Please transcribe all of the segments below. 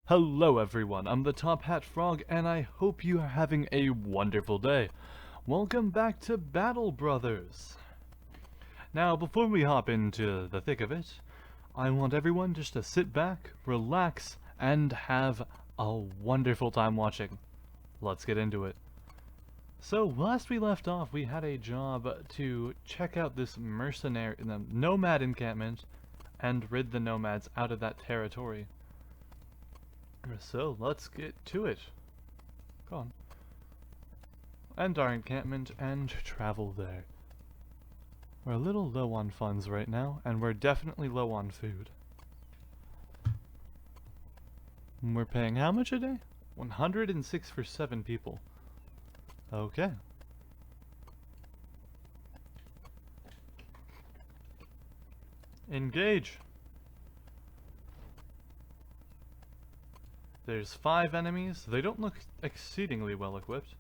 Hello everyone, I'm the Top Hat Frog and I hope you are having a wonderful day. Welcome back to Battle Brothers. Now before we hop into the thick of it, I want everyone just to sit back, relax, and have a wonderful time watching. Let's get into it. So last we left off, we had a job to check out this mercenary, the nomad encampment, and rid the nomads out of that territory. So let's get to it. Go on. End our encampment and travel there. We're a little low on funds right now, and we're definitely low on food. And we're paying how much a day? 106 for 7 people. Okay. Engage. There's 5 enemies. They don't look exceedingly well equipped.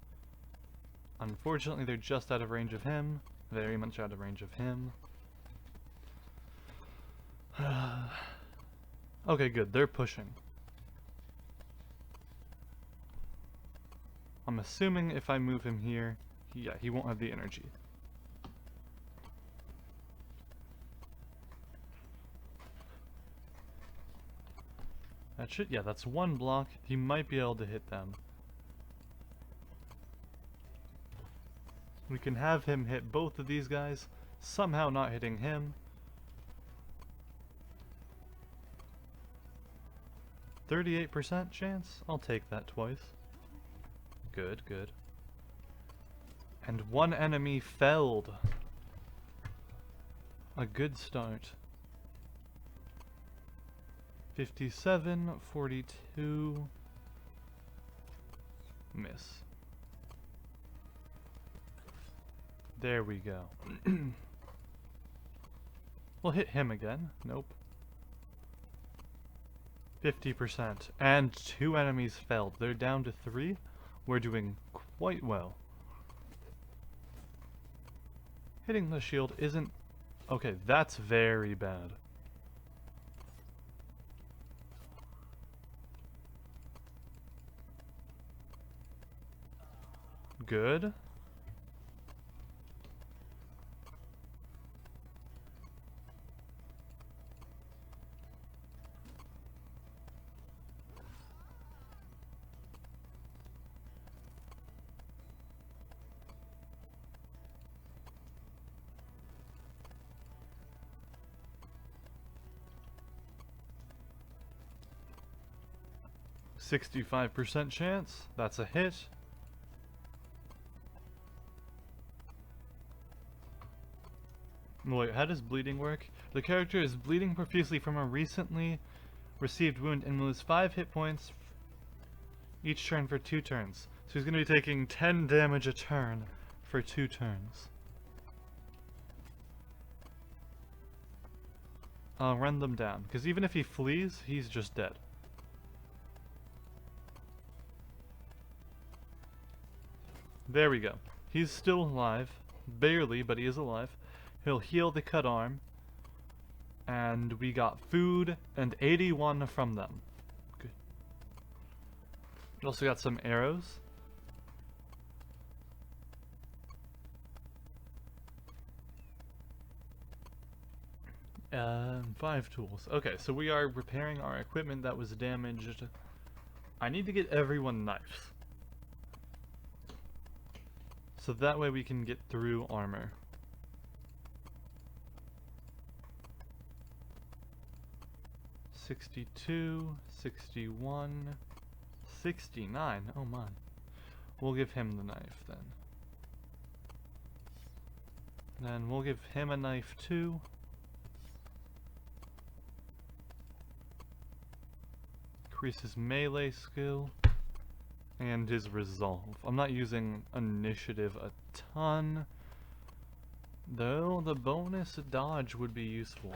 Unfortunately, they're just out of range of him. Very much out of range of him. Okay, good. They're pushing. I'm assuming if I move him here, he won't have the energy. That should, yeah, that's 1 block. He might be able to hit them. We can have him hit both of these guys, somehow not hitting him. 38% chance? I'll take that twice. Good, good. And 1 enemy felled. A good start. 57, 42, miss. There we go. We'll hit him again. Nope. 50%. And 2 enemies felled. They're down to 3. We're doing quite well. Hitting the shield isn't... Okay, that's very bad. Good. %65 chance. That's a hit. Wait, how does bleeding work? The character is bleeding profusely from a recently received wound and will lose 5 hit points each turn for 2 turns. So he's going to be taking 10 damage a turn for 2 turns. I'll run them down, because even if he flees, he's just dead. There we go. He's still alive. Barely, but he is alive. He'll heal the cut arm. And we got food and 81 from them. Good. We also got some arrows. And 5 tools. Okay, so we are repairing our equipment that was damaged. I need to get everyone knives. So that way we can get through armor. $62, $61, $69. Oh my. We'll give him the knife then. Then we'll give him a knife too. Increase his melee skill. And his resolve. I'm not using initiative a ton, though the bonus dodge would be useful.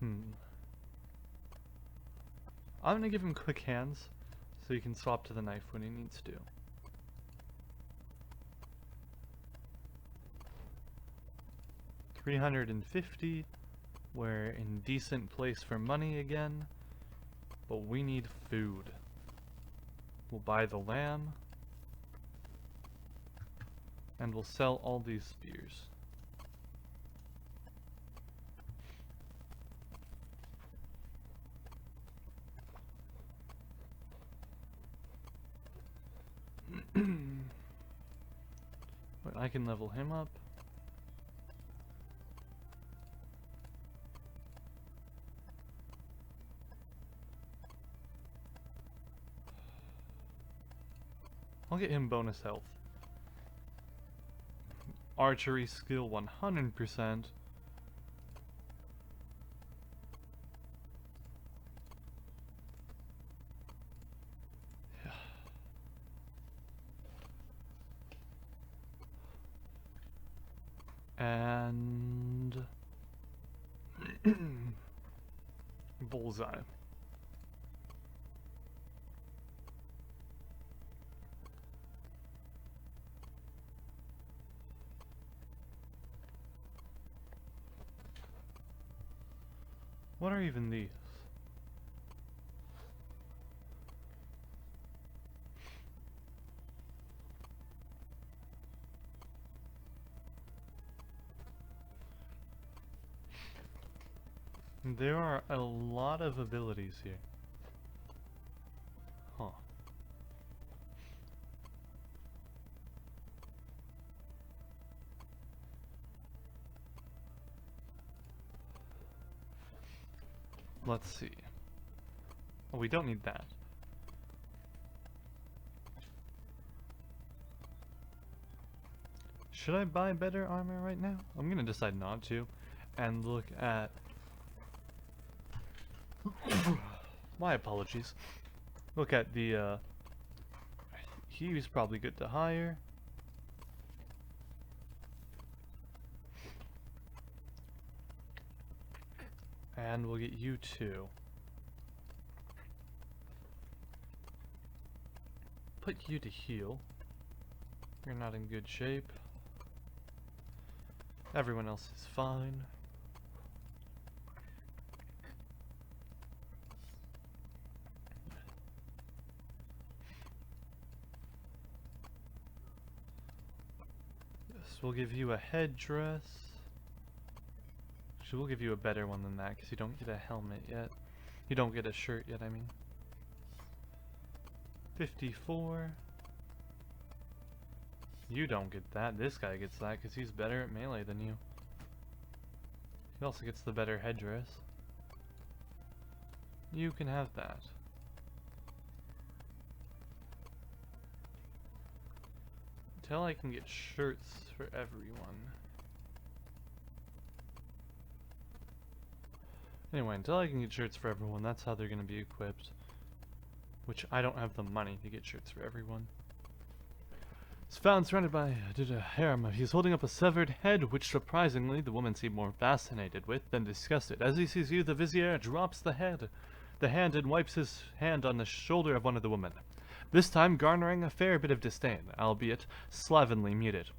I'm gonna give him quick hands, so he can swap to the knife when he needs to. 350, We're in decent place for money again, but we need food. We'll buy the lamb, and we'll sell all these spears. Wait, I can level him up. I'll get him bonus health. Archery skill 100%. And bullseye. What are even these? There are a lot of abilities here. Huh. Let's see. Oh, we don't need that. Should I buy better armor right now? I'm gonna decide not to and look at my apologies. Look at the he's probably good to hire. And we'll get you too. Put you to heal. You're not in good shape. Everyone else is fine. Yes, we'll give you a headdress. Actually, we'll give you a better one than that, because you don't get a helmet yet. You don't get a shirt yet, I mean. 54. You don't get that. This guy gets that, because he's better at melee than you. He also gets the better headdress. You can have that. Until I can get shirts for everyone. Anyway, until I can get shirts for everyone, that's how they're going to be equipped. Which I don't have the money to get shirts for everyone. He's found surrounded by a harem. He's holding up a severed head, which surprisingly the woman seemed more fascinated with than disgusted. As he sees you, the vizier drops the hand and wipes his hand on the shoulder of one of the women. This time garnering a fair bit of disdain, albeit slovenly muted.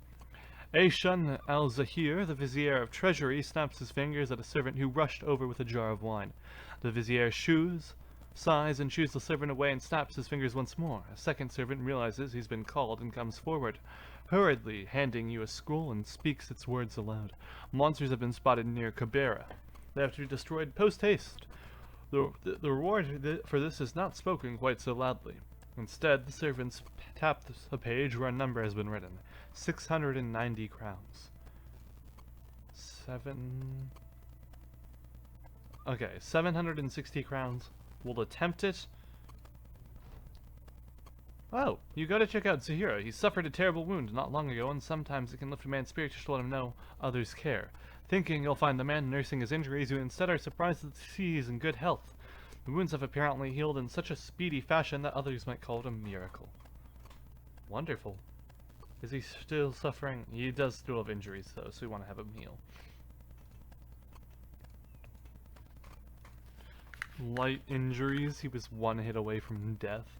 Aishun al-Zahir, the vizier of treasury, snaps his fingers at a servant who rushed over with a jar of wine. The vizier sighs and shoos the servant away and snaps his fingers once more. A second servant realizes he's been called and comes forward, hurriedly handing you a scroll and speaks its words aloud. Monsters have been spotted near Cabera. They have to be destroyed post-haste. The reward for this is not spoken quite so loudly. Instead, the servants tap a page where a number has been written. 690 crowns. 760 crowns. We'll attempt it. Oh, you gotta check out Zuhiro. He suffered a terrible wound not long ago, and sometimes it can lift a man's spirit to let him know others care. Thinking you'll find the man nursing his injuries, you instead are surprised to see he's in good health. The wounds have apparently healed in such a speedy fashion that others might call it a miracle. Wonderful. Is he still suffering? He does still have injuries though, so we want to have him heal. Light injuries, he was one hit away from death.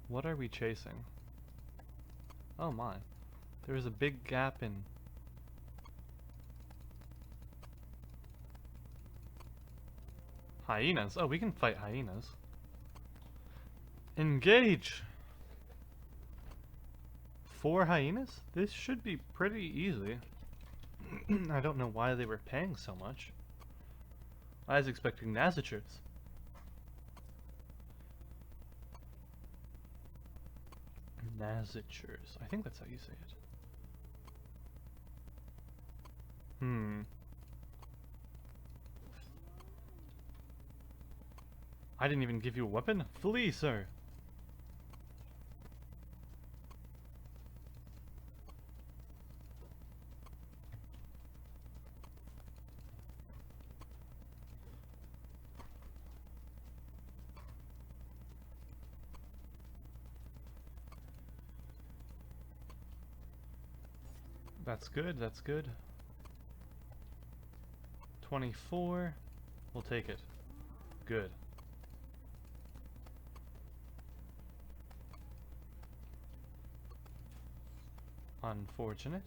What are we chasing? Oh my. There is a big gap in... Hyenas? Oh, we can fight hyenas. Engage! 4 hyenas? This should be pretty easy. I don't know why they were paying so much. I was expecting nasatures. Nasatures. I think that's how you say it. I didn't even give you a weapon? Flee, sir! That's good, that's good. 24. We'll take it. Good. Unfortunate.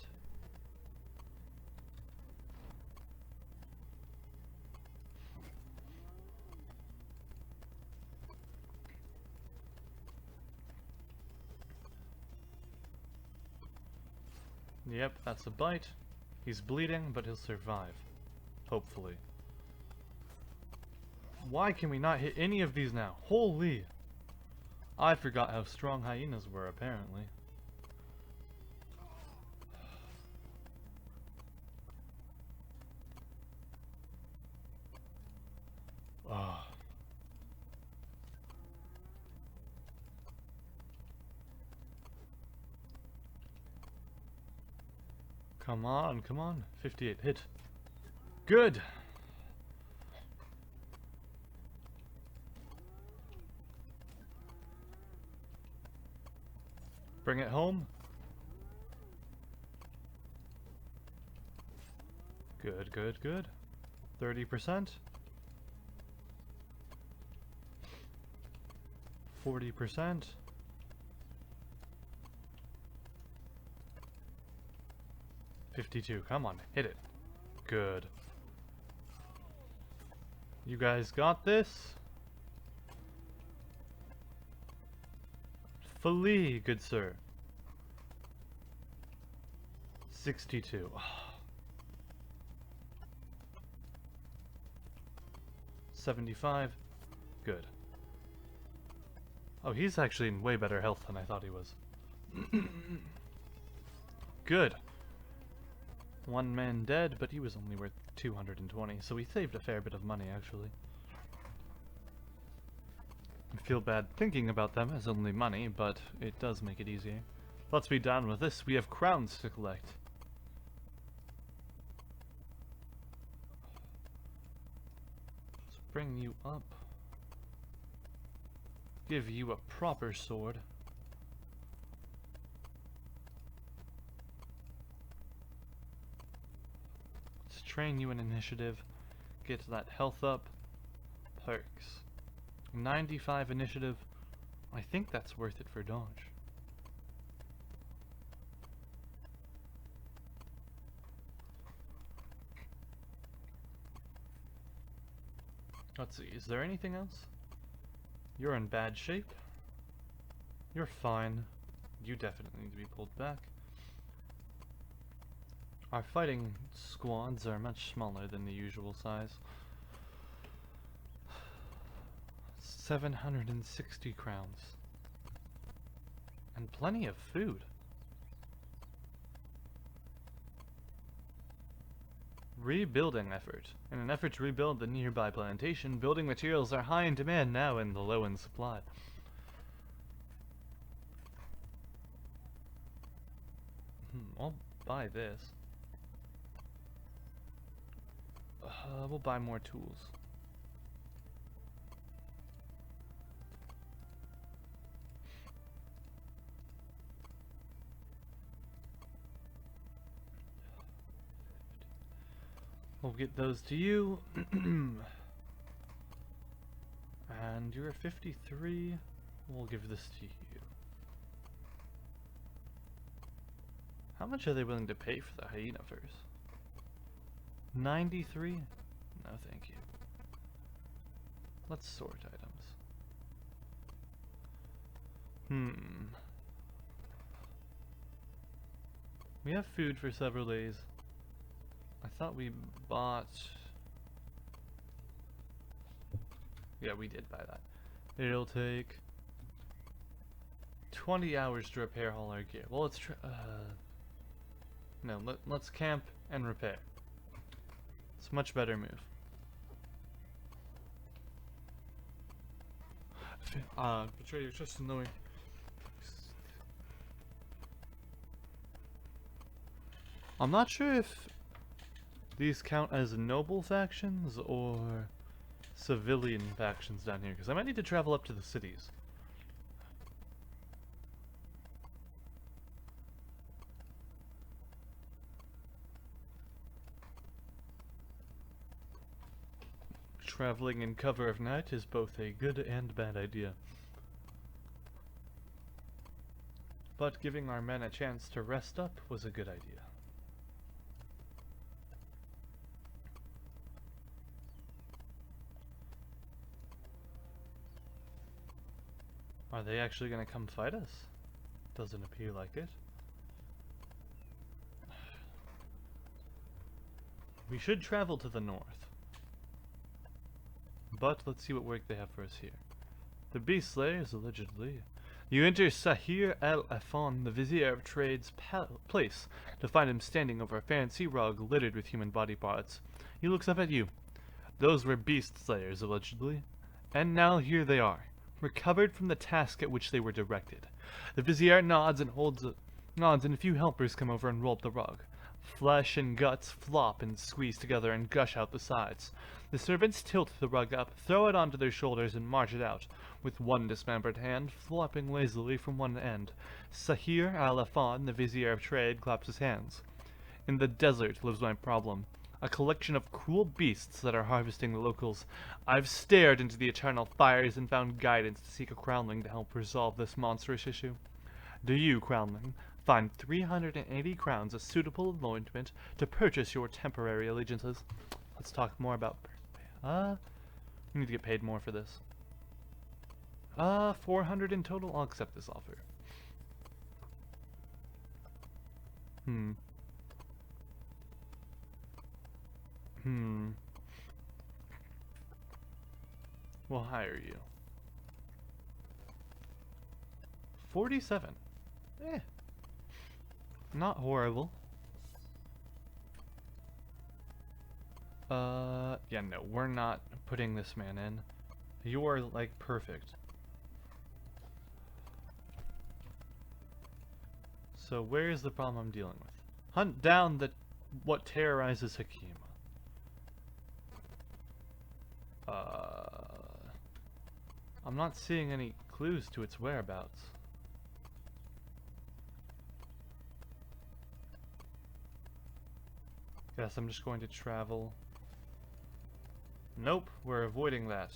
Yep, that's a bite. He's bleeding, but he'll survive. Hopefully. Why can we not hit any of these now? Holy! I forgot how strong hyenas were, apparently. Oh. Come on, come on. 58 hit. Good! Bring it home. Good, good, good. 30%. 40%. 52. Come on, hit it. Good. You guys got this? Flee, good sir. 62. 75. Good. Oh, he's actually in way better health than I thought he was. Good. One man dead, but he was only worth 220, so we saved a fair bit of money, actually. I feel bad thinking about them as only money, but it does make it easier. Let's be done with this. We have crowns to collect. Let's bring you up. Give you a proper sword. Let's train you in initiative. Get that health up. Perks. 95 initiative. I think that's worth it for dodge. Let's see, is there anything else? You're in bad shape. You're fine. You definitely need to be pulled back. Our fighting squads are much smaller than the usual size. 760 crowns. And plenty of food. Rebuilding effort. In an effort to rebuild the nearby plantation, building materials are high in demand now and low in supply. I'll buy this. We'll buy more tools. We'll get those to you. And you're 53. We'll give this to you. How much are they willing to pay for the hyena furs? 93? No, thank you. Let's sort items. We have food for several days. I thought we bought... Yeah, we did buy that. It'll take 20 hours to repair all our gear. Well, let's try... No, let's camp and repair. It's a much better move. Betrayer's just annoying. I'm not sure if these count as noble factions or civilian factions down here, because I might need to travel up to the cities. Traveling in cover of night is both a good and bad idea. But giving our men a chance to rest up was a good idea. Are they actually going to come fight us? Doesn't appear like it. We should travel to the north. But let's see what work they have for us here. The Beast Slayers, allegedly. You enter Sahir al-Afan, the Vizier of Trade's place, to find him standing over a fancy rug littered with human body parts. He looks up at you. Those were Beast Slayers, allegedly. And now here they are, recovered from the task at which they were directed. The Vizier nods and a few helpers come over and roll up the rug. Flesh and guts flop and squeeze together and gush out the sides. The servants tilt the rug up, throw it onto their shoulders, and march it out, with one dismembered hand flopping lazily from one end. Sahir al-Afan, the Vizier of Trade, claps his hands. In the desert lives my problem, a collection of cruel beasts that are harvesting the locals. I've stared into the eternal fires and found guidance to seek a crownling to help resolve this monstrous issue. Do you, crownling, find 380 crowns a suitable anointment to purchase your temporary allegiances? Let's talk more about... we need to get paid more for this. 400 in total? I'll accept this offer. We'll hire you. 47. Not horrible. Yeah, no, we're not putting this man in. You are, like, perfect. So where is the problem I'm dealing with? Hunt down what terrorizes Hakima. I'm not seeing any clues to its whereabouts. Guess I'm just going to travel. Nope, we're avoiding that.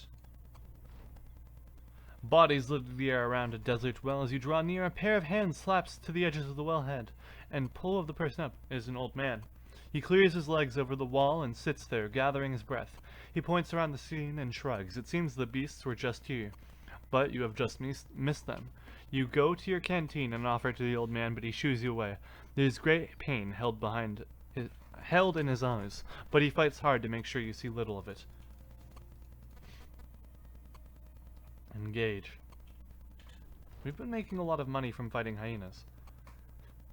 Bodies litter the air around a desert well. As you draw near, a pair of hands slaps to the edges of the wellhead, and pull of the person up is an old man. He clears his legs over the wall and sits there, gathering his breath. He points around the scene and shrugs. It seems the beasts were just here, but you have just missed them. You go to your canteen and offer to the old man, but he shoos you away. There is great pain held in his eyes, but he fights hard to make sure you see little of it. Engage. We've been making a lot of money from fighting hyenas.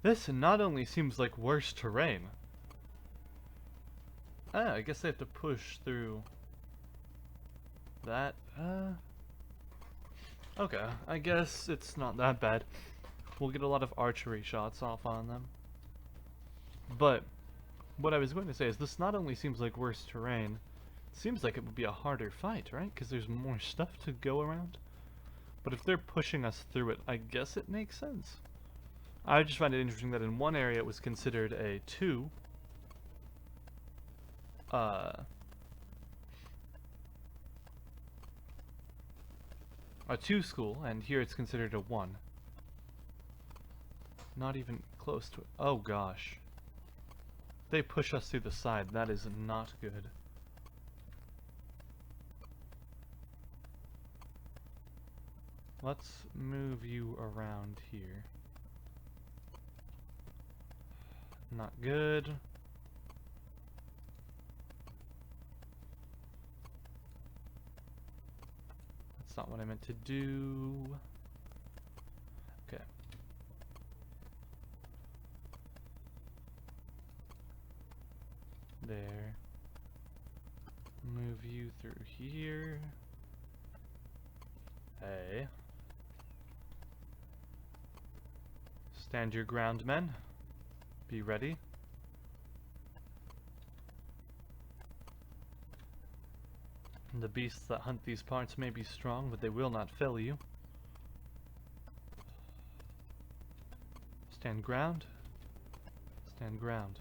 This not only seems like worse terrain. I guess they have to push through that. Okay, I guess it's not that bad. We'll get a lot of archery shots off on them. But what I was going to say is this not only seems like worse terrain, it seems like it would be a harder fight, right? Because there's more stuff to go around. But if they're pushing us through it, I guess it makes sense. I just find it interesting that in one area it was considered a 2. A 2 school, and here it's considered a 1. Not even close to it. Oh gosh. They push us through the side. That is not good. Let's move you around here. Not good. That's not what I meant to do. Okay. There. Move you through here. Hey. Stand your ground, men. Be ready. The beasts that hunt these parts may be strong, but they will not fell you. Stand ground. Stand ground.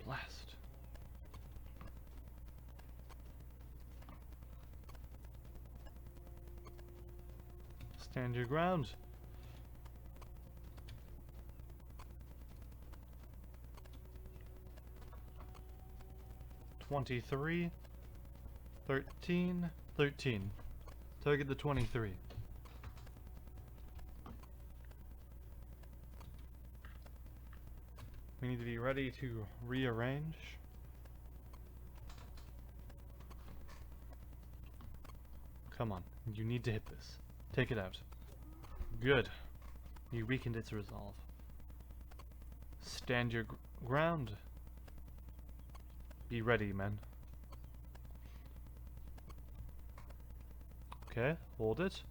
Blast. Stand your ground. $23, $13, $13. Target the 23. We need to be ready to rearrange. Come on, you need to hit this. Take it out. Good. You weakened its resolve. Stand your ground. Be ready, men. Okay, hold it.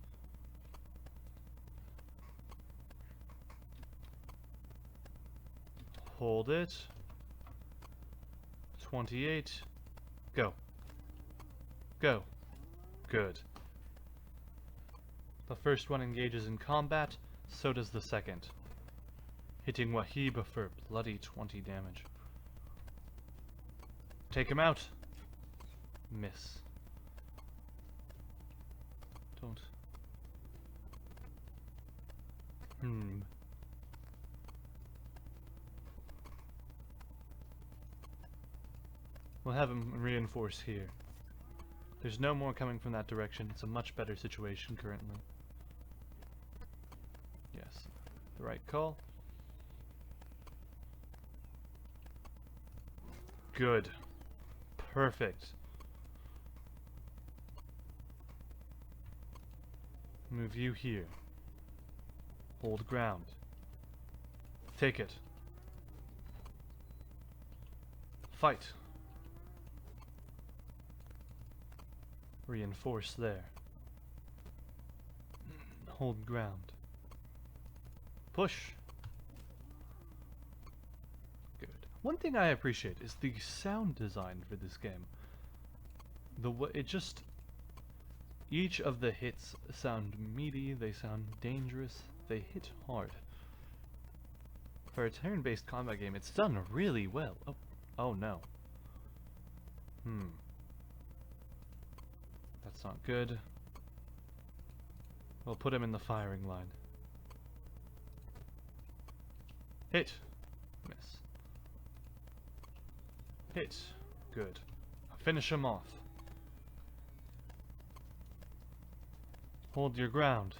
Hold it. 28. Go. Go. Good. The first one engages in combat, so does the second. Hitting Wahiba for bloody 20 damage. Take him out. Miss. Don't. We'll have him reinforce here. There's no more coming from that direction. It's a much better situation currently. Yes, the right call. Good. Perfect. Move you here. Hold ground. Take it. Fight. Reinforce there. Hold ground. Push. Good. One thing I appreciate is the sound design for this game. Each of the hits sound meaty, they sound dangerous, they hit hard. For a turn-based combat game, it's done really well. Oh no. That's not good. We'll put him in the firing line. Hit. Miss. Hit. Good. Finish him off. Hold your ground.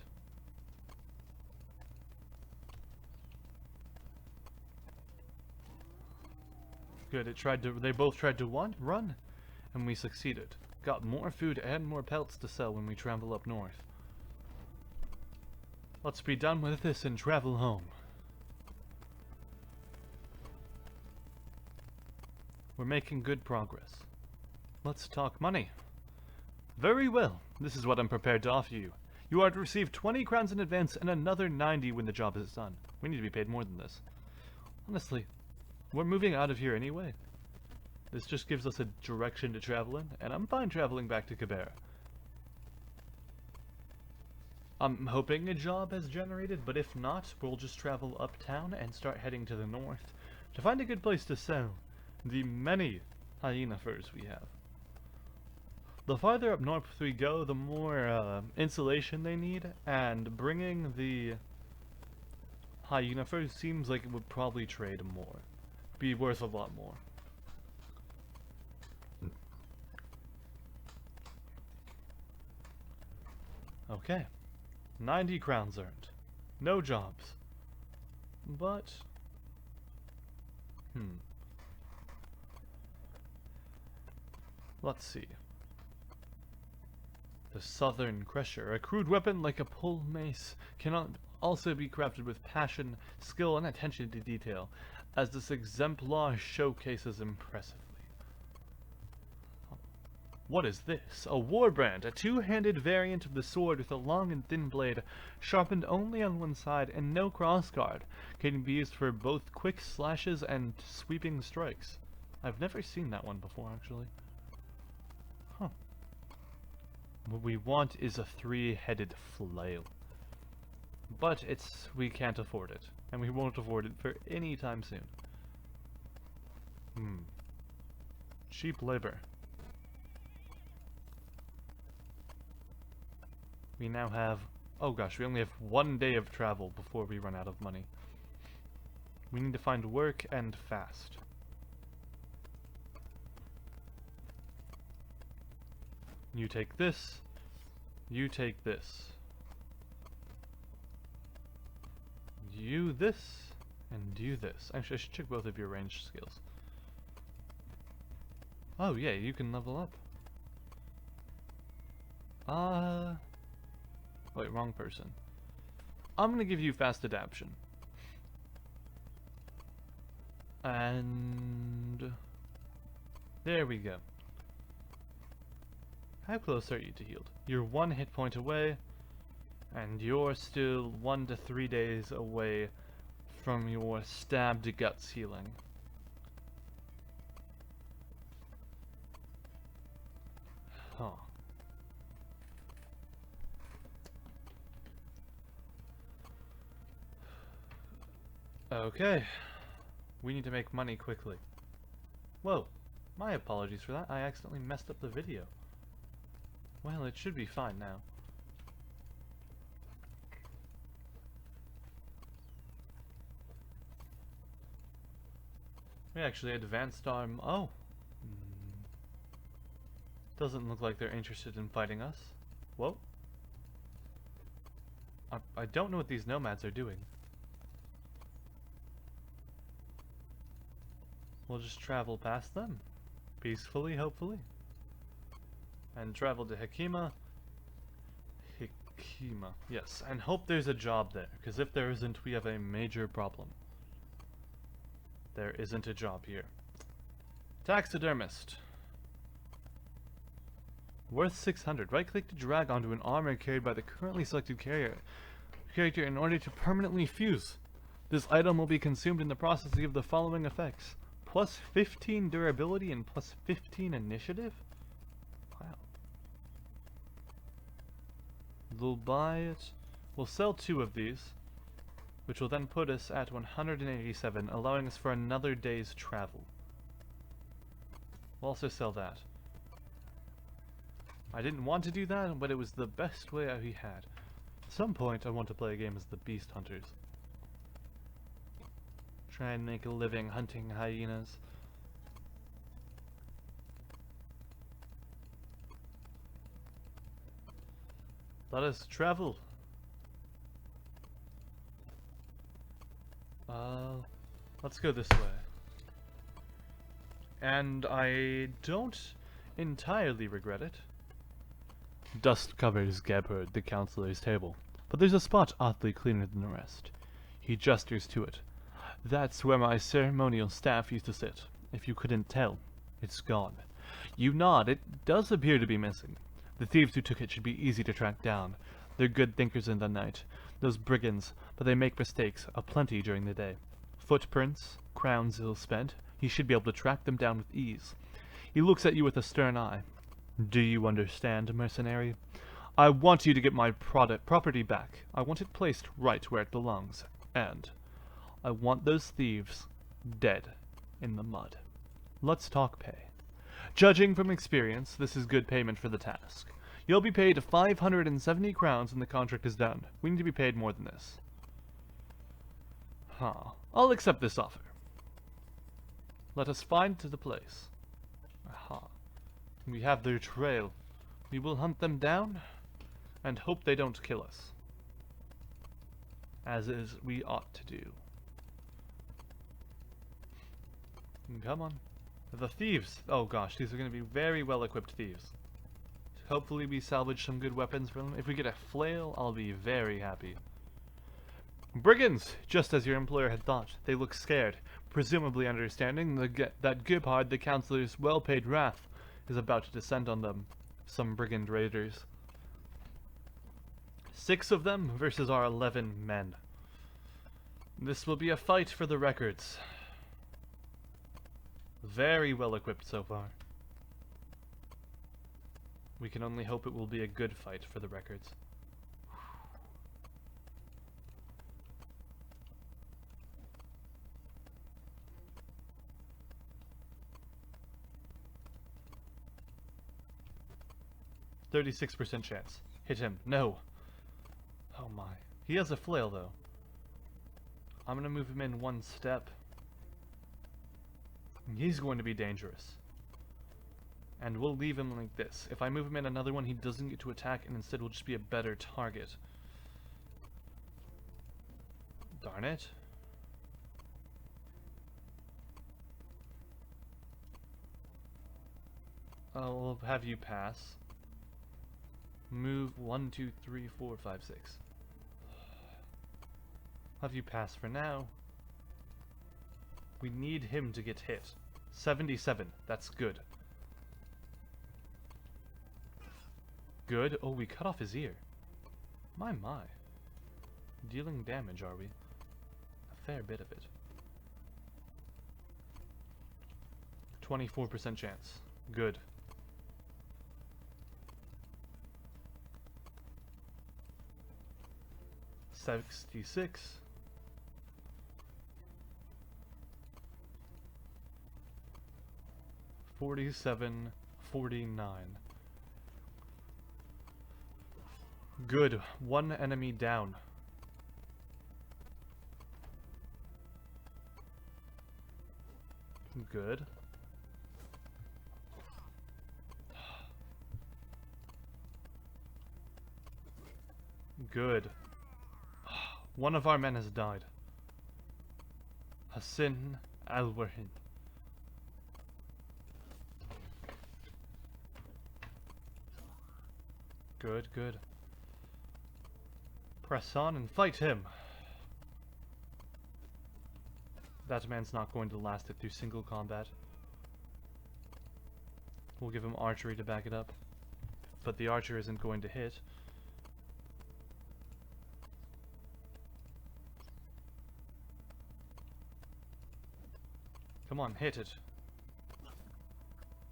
Good. They both tried to run, and we succeeded. Got more food and more pelts to sell when we travel up north. Let's be done with this and travel home. We're making good progress. Let's talk money. Very well. This is what I'm prepared to offer you. You are to receive 20 crowns in advance and another 90 when the job is done. We need to be paid more than this. Honestly, we're moving out of here anyway. This just gives us a direction to travel in, and I'm fine traveling back to Cabrera. I'm hoping a job has generated, but if not, we'll just travel uptown and start heading to the north to find a good place to sell the many hyena furs we have. The farther up north we go, the more insulation they need, and bringing the hyena fur seems like it would probably trade more. Be worth a lot more. Okay. 90 crowns earned. No jobs. But... Let's see. The Southern Crusher, a crude weapon like a pole mace, cannot also be crafted with passion, skill, and attention to detail, as this exemplar showcases impressively. What is this? A warbrand, a two-handed variant of the sword with a long and thin blade, sharpened only on one side and no crossguard, can be used for both quick slashes and sweeping strikes. I've never seen that one before, actually. Huh. What we want is a three-headed flail. But we can't afford it, and we won't afford it for any time soon. Cheap labor. We now have... Oh gosh, we only have 1 day of travel before we run out of money. We need to find work, and fast. You take this. You take this. You this. And you this. Actually, I should check both of your ranged skills. Oh yeah, you can level up. Wait, wrong person. I'm gonna give you fast adaptation. And... there we go. How close are you to healed? You're 1 hit point away, and you're still 1 to 3 days away from your stabbed guts healing. Huh. Okay. We need to make money quickly. Whoa. My apologies for that. I accidentally messed up the video. Well, it should be fine now. We actually advanced our... oh. Doesn't look like they're interested in fighting us. Whoa. I don't know what these nomads are doing. We'll just travel past them. Peacefully, hopefully. And travel to Hikima. Yes, and hope there's a job there, because if there isn't, we have a major problem. There isn't a job here. Taxidermist. Worth 600. Right-click to drag onto an armor carried by the currently selected character in order to permanently fuse. This item will be consumed in the process to give the following effects. Plus 15 durability and plus 15 initiative? Wow. We'll buy it. We'll sell 2 of these, which will then put us at 187, allowing us for another day's travel. We'll also sell that. I didn't want to do that, but it was the best way we had. At some point, I want to play a game as the Beast Hunters. Try and make a living hunting hyenas. Let us travel. Let's go this way. And I don't entirely regret it. Dust covers Gebhard, the counselor's table, but there's a spot oddly cleaner than the rest. He gestures to it. That's where my ceremonial staff used to sit. If you couldn't tell, it's gone. You nod. It does appear to be missing. The thieves who took it should be easy to track down. They're good thinkers in the night. Those brigands, but they make mistakes, aplenty during the day. Footprints, crowns ill spent, he should be able to track them down with ease. He looks at you with a stern eye. Do you understand, mercenary? I want you to get my property back. I want it placed right where it belongs. And I want those thieves dead in the mud. Let's talk pay. Judging from experience, this is good payment for the task. You'll be paid 570 crowns when the contract is done. We need to be paid more than this. Huh. I'll accept this offer. Let us find the place. Aha. We have their trail. We will hunt them down and hope they don't kill us. As is we ought to do. Come on. The thieves. Oh gosh, these are going to be very well equipped thieves. Hopefully we salvage some good weapons from them. If we get a flail, I'll be very happy. Brigands! Just as your employer had thought. They look scared, presumably understanding that Gebhard, the counselor's well-paid wrath, is about to descend on them. Some brigand raiders. 6 of them versus our 11 men. This will be a fight for the records. Very well equipped so far. We can only hope it will be a good fight for the records. 36% chance. Hit him. No. Oh my. He has a flail though. I'm gonna move him in 1 step. He's going to be dangerous. And we'll leave him like this. If I move him in another one, he doesn't get to attack and instead will just be a better target. Darn it. I'll have you pass. Move 1, 2, 3, 4, 5, 6. Have you pass for now. We need him to get hit. 77. That's good. Good. Oh, we cut off his ear. My. Dealing damage, are we? A fair bit of it. 24% chance. Good. $66. 47, 49. Good. 1 enemy down. Good. Good. 1 of our men has died. Hassan al-Wahin. Good, good. Press on and fight him. That man's not going to last it through single combat. We'll give him archery to back it up. But the archer isn't going to hit. Come on, hit it.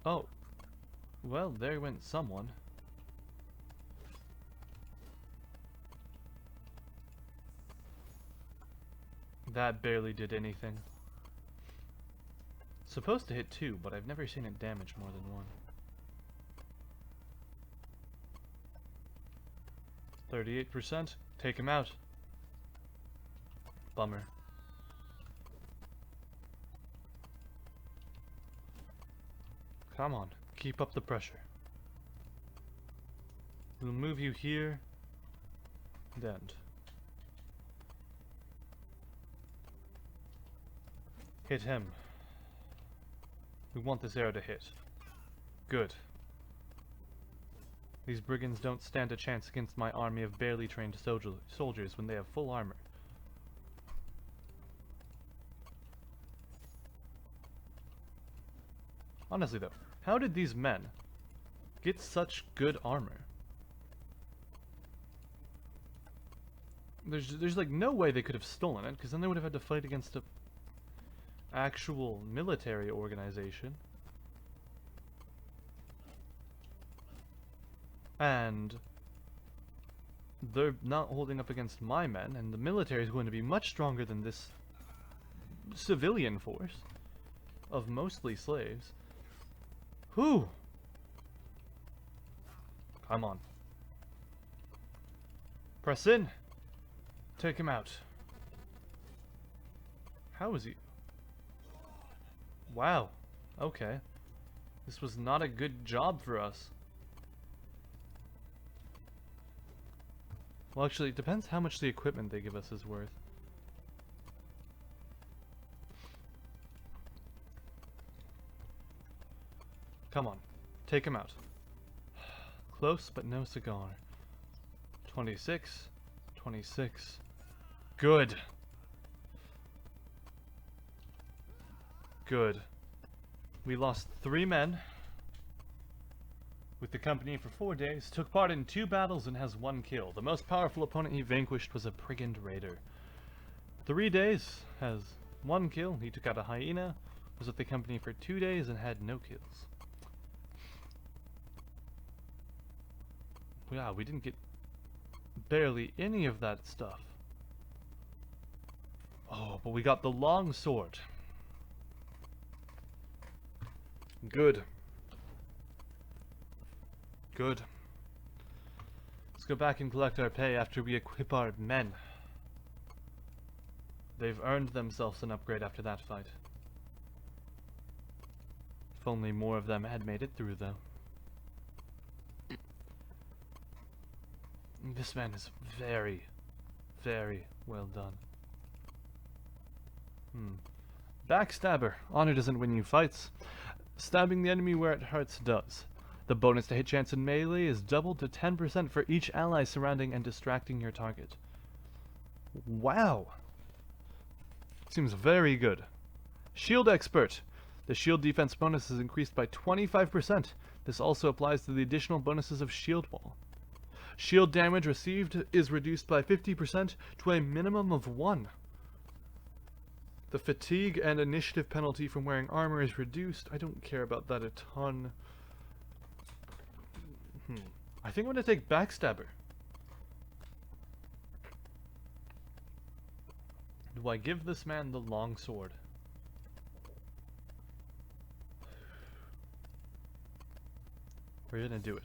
Oh. Well, there went someone. That barely did anything. Supposed to hit 2, but I've never seen it damage more than 1. 38%. Take him out. Bummer. Come on, keep up the pressure. We'll move you here and end. Hit him. We want this arrow to hit. Good. These brigands don't stand a chance against my army of barely trained soldiers when they have full armor. Honestly though, how did these men get such good armor? There's like no way they could have stolen it, because then they would have had to fight against a actual military organization. And they're not holding up against my men, and the military is going to be much stronger than this civilian force of mostly slaves. Whew! Come on. Press in! Take him out. How is he? Wow. Okay. This was not a good job for us. Well, actually, it depends how much the equipment they give us is worth. Come on. Take him out. Close, but no cigar. 26. 26. Good. Good. We lost 3 men with the company for 4 days, took part in 2 battles and has 1 kill. The most powerful opponent he vanquished was a brigand raider. 3 days, has 1 kill. He took out a hyena, was with the company for 2 days and had no kills. Wow, we didn't get barely any of that stuff. Oh, but we got the long sword. Good. Good. Let's go back and collect our pay after we equip our men. They've earned themselves an upgrade after that fight. If only more of them had made it through, though. This man is very, very well done. Backstabber. Honor doesn't win you fights. Stabbing the enemy where it hurts does. The bonus to hit chance in melee is doubled to 10% for each ally surrounding and distracting your target. Wow! Seems very good. Shield Expert. The shield defense bonus is increased by 25%. This also applies to the additional bonuses of Shield Wall. Shield damage received is reduced by 50% to a minimum of 1. The fatigue and initiative penalty from wearing armor is reduced. I don't care about that a ton. I think I'm going to take Backstabber. Do I give this man the long sword? We're going to do it.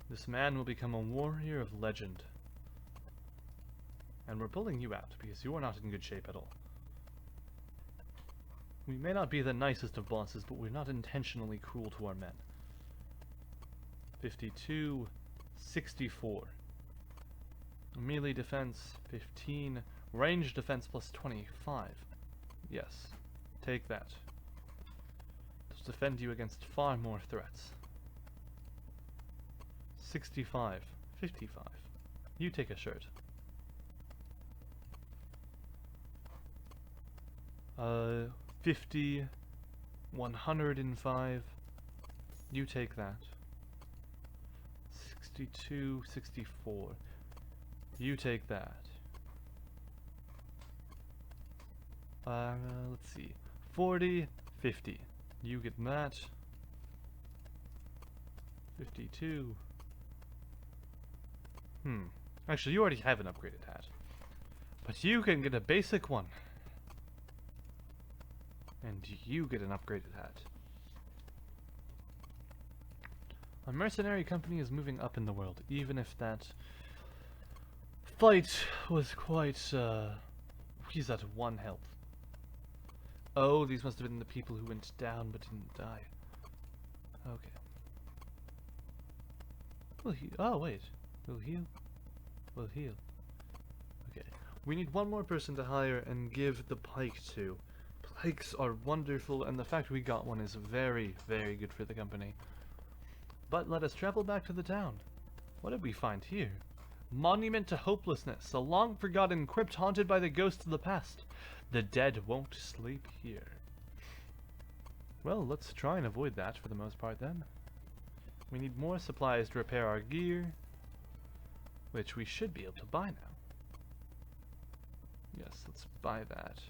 This man will become a warrior of legend. And we're pulling you out, because you are not in good shape at all. We may not be the nicest of bosses, but we're not intentionally cruel to our men. 52, 64. Melee defense, 15. Range defense plus 25. Yes, take that. To defend you against far more threats. 65, 55. You take a shirt. 50, 105. You take that. 62, 64. You take that. Let's see. 40, 50. You get that. 52. Actually, you already have an upgraded hat. But you can get a basic one. And you get an upgraded hat. A mercenary company is moving up in the world, even if that fight was quite, he's at 1 health. Oh, these must have been the people who went down but didn't die. Okay. Oh, wait. We'll heal. We'll heal. Okay. We need 1 more person to hire and give the pike to. Pikes are wonderful, and the fact we got one is very, very good for the company. But let us travel back to the town. What did we find here? Monument to Hopelessness, a long-forgotten crypt haunted by the ghosts of the past. The dead won't sleep here. Well, let's try and avoid that for the most part then. We need more supplies to repair our gear, which we should be able to buy now. Yes, let's buy that.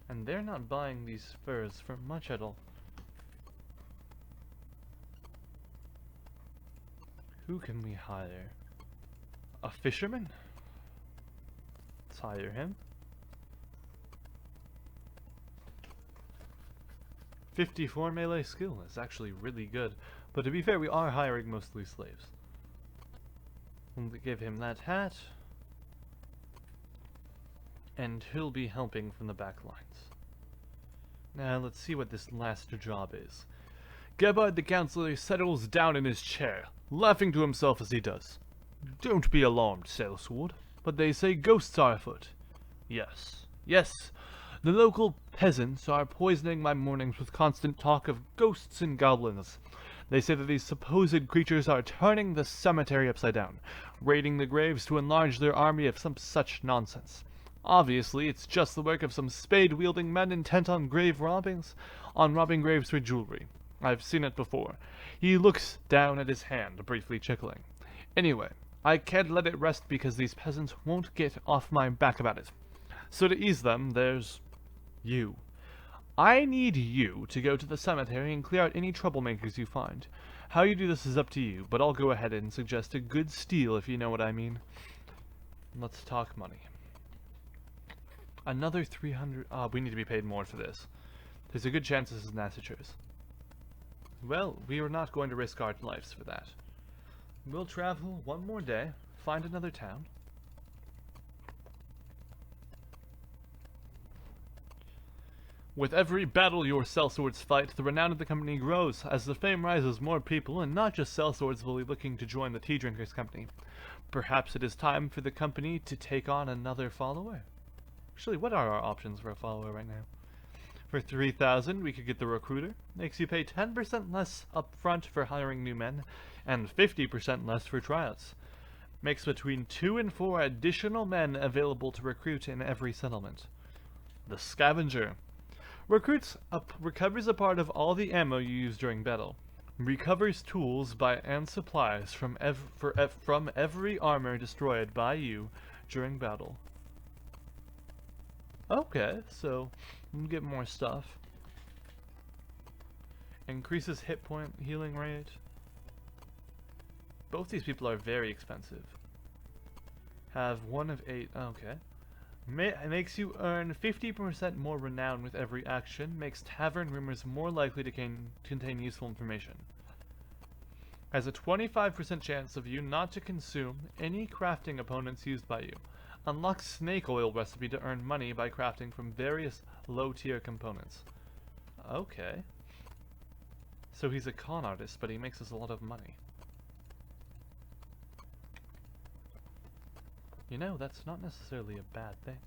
And they're not buying these furs for much at all. Who can we hire? A fisherman? Let's hire him. 54 melee skill is actually really good. But to be fair, we are hiring mostly slaves. We'll give him that hat. And he'll be helping from the back lines. Now, let's see what this last job is. Gebhard the Counselor settles down in his chair, laughing to himself as he does. Don't be alarmed, Sellsword, but they say ghosts are afoot. Yes, yes, the local peasants are poisoning my mornings with constant talk of ghosts and goblins. They say that these supposed creatures are turning the cemetery upside down, raiding the graves to enlarge their army of some such nonsense. Obviously, it's just the work of some spade-wielding men intent on robbing graves for jewelry. I've seen it before. He looks down at his hand, briefly chuckling. Anyway, I can't let it rest because these peasants won't get off my back about it. So to ease them, there's you. I need you to go to the cemetery and clear out any troublemakers you find. How you do this is up to you, but I'll go ahead and suggest a good steal if you know what I mean. Let's talk money. Another 300... we need to be paid more for this. There's a good chance this is Nassiter's. Well, we are not going to risk our lives for that. We'll travel one more day, find another town. With every battle your sellswords fight, the renown of the company grows. As the fame rises, more people, and not just sellswords, will be looking to join the Tea Drinkers Company. Perhaps it is time for the company to take on another follower. Actually, what are our options for a follower right now? For 3,000, we could get the recruiter. Makes you pay 10% less up front for hiring new men, and 50% less for tryouts. Makes between 2 and 4 additional men available to recruit in every settlement. The Scavenger. Recovers a part of all the ammo you use during battle. Recovers tools and supplies from every armor destroyed by you during battle. Okay, so we'll get more stuff. Increases hit point healing rate. Both these people are very expensive. Have 1 of 8. Okay. Makes you earn 50% more renown with every action. Makes tavern rumors more likely to contain useful information. Has a 25% chance of you not to consume any crafting opponents used by you. Unlocks snake oil recipe to earn money by crafting from various low-tier components. Okay. So he's a con artist, but he makes us a lot of money. You know, that's not necessarily a bad thing.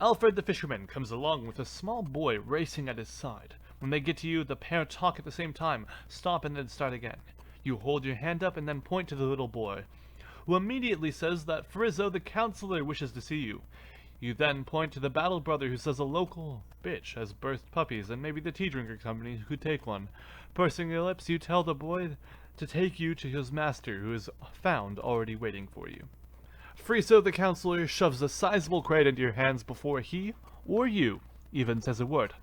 Alfred the Fisherman comes along with a small boy racing at his side. When they get to you, the pair talk at the same time, stop and then start again. You hold your hand up and then point to the little boy, who immediately says that Frizzo the Counselor wishes to see you. You then point to the Battle Brother who says a local bitch has birthed puppies and maybe the Tea Drinker Company could take one. Pursing your lips, you tell the boy to take you to his master who is found already waiting for you. Frizzo the Counselor shoves a sizable crate into your hands before he, or you, even says a word.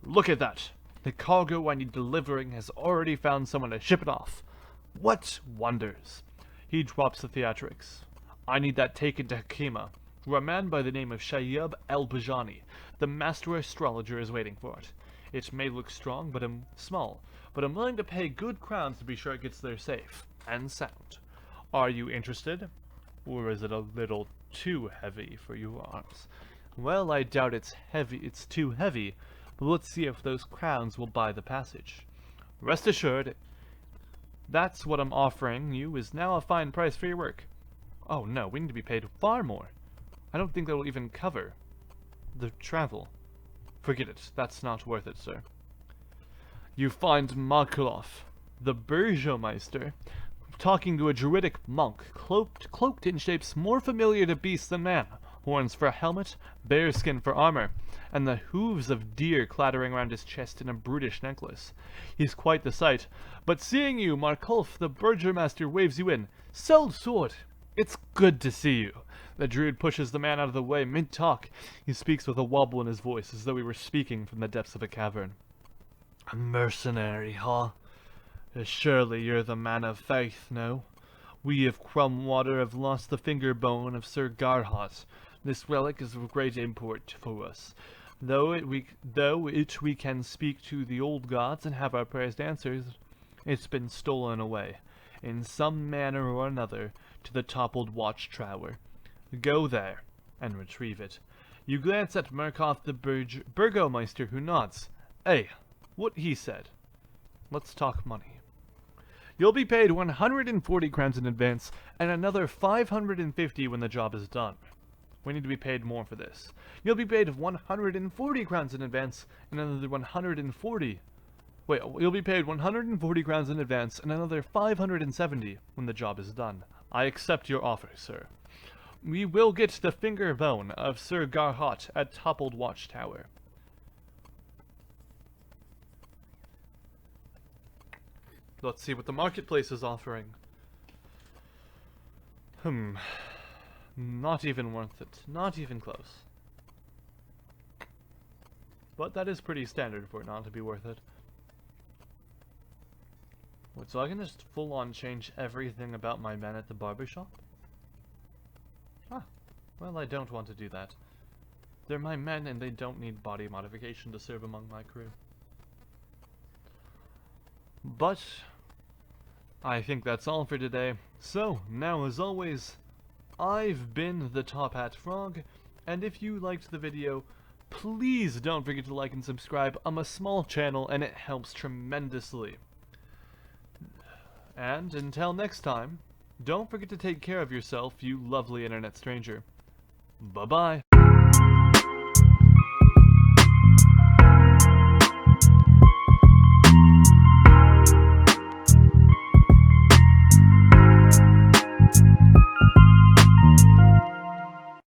Look at that! The cargo I need delivering has already found someone to ship it off. What wonders! He drops the theatrics. I need that taken to Hakima, where a man by the name of Shayyub el-Bajani, the master astrologer, is waiting for it. It may look strong, but small, but I'm willing to pay good crowns to be sure it gets there safe and sound. Are you interested? Or is it a little too heavy for your arms? Well, I doubt it's too heavy, but let's see if those crowns will buy the passage. Rest assured, that's what I'm offering you is now a fine price for your work. Oh no, we need to be paid far more. I don't think that will even cover the travel. Forget it, that's not worth it, sir. You find Markulov, the Burjomeister, talking to a druidic monk, cloaked in shapes more familiar to beast than man. Horns for a helmet, bearskin for armor, and the hooves of deer clattering around his chest in a brutish necklace. He's quite the sight, but seeing you, Markulf, the Burgomaster, waves you in. Seld sword! It's good to see you. The druid pushes the man out of the way mid-talk. He speaks with a wobble in his voice, as though he were speaking from the depths of a cavern. A mercenary, huh? Surely you're the man of faith, no? We of Crumwater have lost the finger bone of Sir Garhot. This relic is of great import for us. Though we can speak to the old gods and have our prayers answered, it's been stolen away, in some manner or another, to the toppled watchtower. Go there, and retrieve it. You glance at Murkoff the Burgomeister, who nods. Hey, what he said. Let's talk money. You'll be paid 140 crowns in advance, and another 550 when the job is done. We need to be paid more for this. You'll be paid 140 crowns in advance, and another 140... Wait, you'll be paid 140 crowns in advance, and another 570 when the job is done. I accept your offer, sir. We will get the finger bone of Sir Garhot at Toppled Watchtower. Let's see what the marketplace is offering. Not even worth it. Not even close. But that is pretty standard for it not to be worth it. Wait, so I can just full-on change everything about my men at the barbershop? Ah, well, I don't want to do that. They're my men and they don't need body modification to serve among my crew. But I think that's all for today. So, now as always, I've been the Top Hat Frog, and if you liked the video, please don't forget to like and subscribe. I'm a small channel and it helps tremendously. And until next time, don't forget to take care of yourself, you lovely internet stranger. Bye-bye.